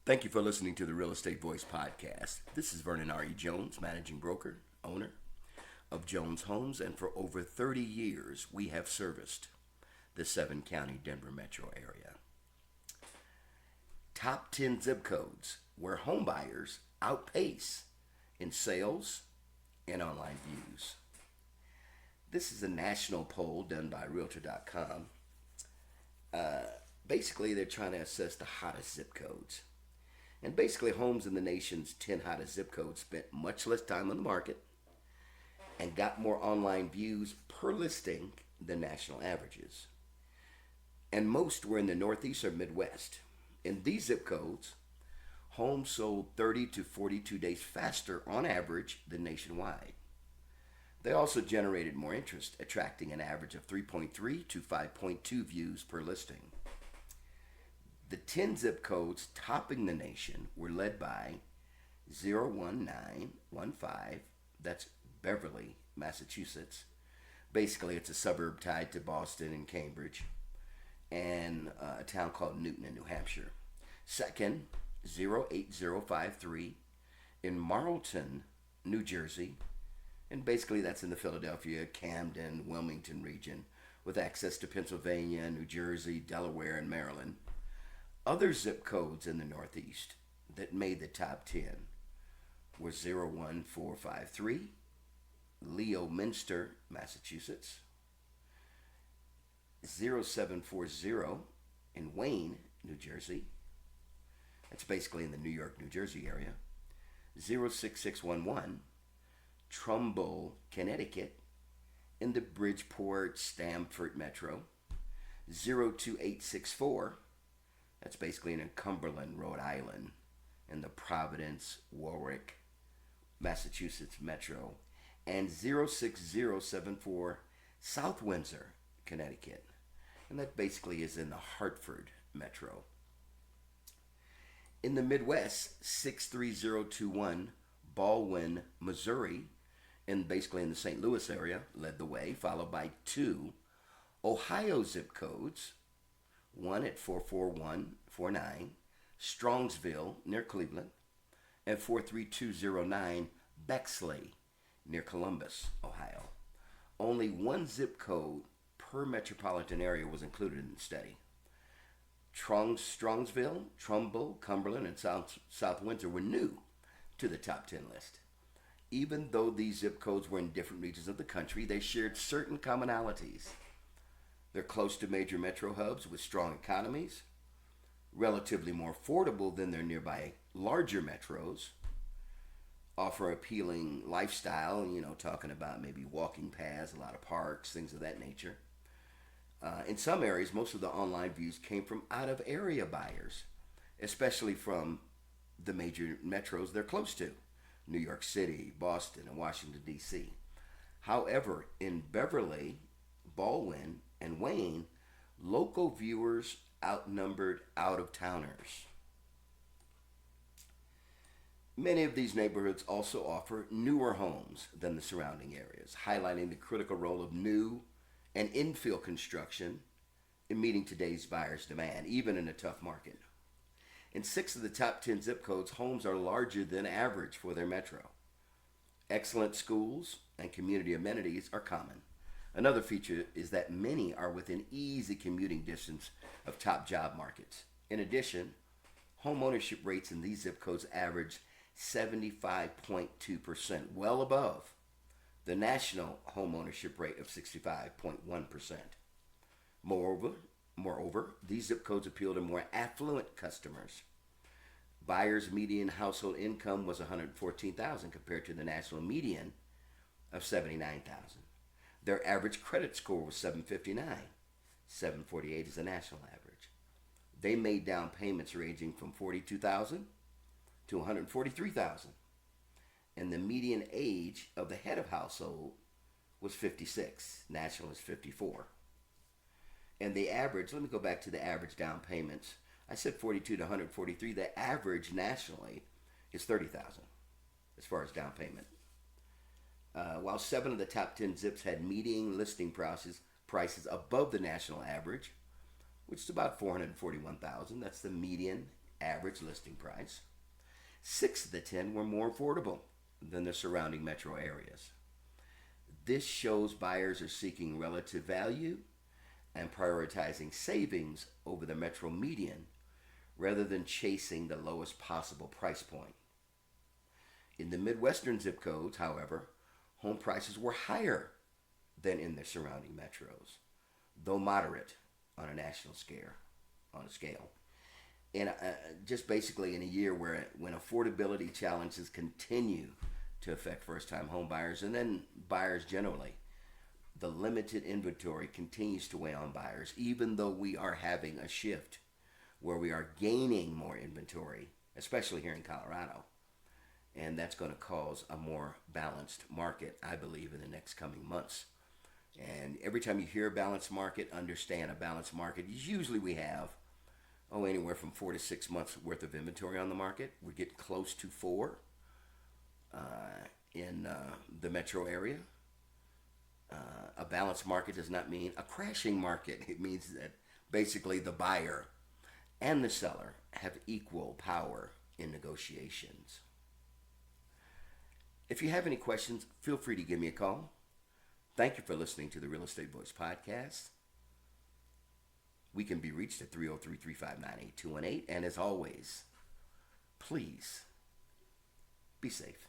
Thank you for listening to the Real Estate Voice podcast. This is Vernon R.E. Jones, managing broker, owner of Jones Homes, and for over 30 years, we have serviced the 7-county Denver metro area. Top 10 zip codes where home buyers outpace in sales and online views. This is a national poll done by Realtor.com. Basically, they're trying to assess the hottest zip codes. And basically, homes in the nation's 10 hottest zip codes spent much less time on the market and got more online views per listing than national averages. And most were in the Northeast or Midwest. In these zip codes, homes sold 30 to 42 days faster on average than nationwide. They also generated more interest, attracting an average of 3.3 to 5.2 views per listing. The 10 zip codes topping the nation were led by 01915, that's Beverly, Massachusetts. Basically, it's a suburb tied to Boston and Cambridge, and a town called Newton in New Hampshire. Second, 08053 in Marlton, New Jersey, and basically that's in the Philadelphia, Camden, Wilmington region, with access to Pennsylvania, New Jersey, Delaware, and Maryland. Other zip codes in the Northeast that made the top 10 were 01453, Leominster, Massachusetts, 0740 in Wayne, New Jersey. That's basically in the New York, New Jersey area. 06611, Trumbull, Connecticut, in the Bridgeport, Stamford metro. 02864, that's basically in Cumberland, Rhode Island, in the Providence, Warwick, Massachusetts metro. And 06074, South Windsor, Connecticut. And that basically is in the Hartford metro. In the Midwest, 63021, Baldwin, Missouri, and basically in the St. Louis area, led the way, followed by two Ohio zip codes, one at 44149, Strongsville, near Cleveland, and 43209, Bexley, near Columbus, Ohio. Only one zip code per metropolitan area was included in the study. Strongsville, Trumbull, Cumberland, and South Windsor were new to the top 10 list. Even though these zip codes were in different regions of the country, they shared certain commonalities. They're close to major metro hubs with strong economies, relatively more affordable than their nearby larger metros, offer appealing lifestyle, talking about maybe walking paths, a lot of parks, things of that nature. In some areas, most of the online views came from out-of-area buyers, especially from the major metros they're close to, New York City, Boston, and Washington, D.C. However, in Beverly, Baldwin, and Wayne, local viewers outnumbered out-of-towners. Many of these neighborhoods also offer newer homes than the surrounding areas, highlighting the critical role of new and infill construction in meeting today's buyers' demand, even in a tough market. In 6 of the top 10 zip codes, homes are larger than average for their metro. Excellent schools and community amenities are common. Another feature is that many are within easy commuting distance of top job markets. In addition, home ownership rates in these zip codes average 75.2%, well above the national home ownership rate of 65.1%. Moreover, these zip codes appeal to more affluent customers. Buyers' median household income was $114,000 compared to the national median of $79,000. Their average credit score was 759. 748 is the national average. They made down payments ranging from $42,000 to $143,000. And the median age of the head of household was 56. National is 54. And the average, let me go back to the average down payments. I said 42 to 143. The average nationally is 30,000 as far as down payment. While 7 of the top 10 zips had median listing prices above the national average, which is about $441,000. That's the median average listing price. 6 of the 10 were more affordable than the surrounding metro areas. This shows buyers are seeking relative value and prioritizing savings over the metro median rather than chasing the lowest possible price point. In the Midwestern zip codes, however, home prices were higher than in the surrounding metros, though moderate on a national scale. And just basically in a year when affordability challenges continue to affect first-time home buyers and then buyers generally, the limited inventory continues to weigh on buyers, even though we are having a shift where we are gaining more inventory, especially here in Colorado. And that's going to cause a more balanced market, I believe, in the next coming months. And every time you hear a balanced market, understand a balanced market is usually we have, anywhere from 4 to 6 months worth of inventory on the market. We're getting close to 4 in the metro area. A balanced market does not mean a crashing market. It means that basically the buyer and the seller have equal power in negotiations. If you have any questions, feel free to give me a call. Thank you for listening to the Real Estate Voice podcast. We can be reached at 303-359-8218. And as always, please be safe.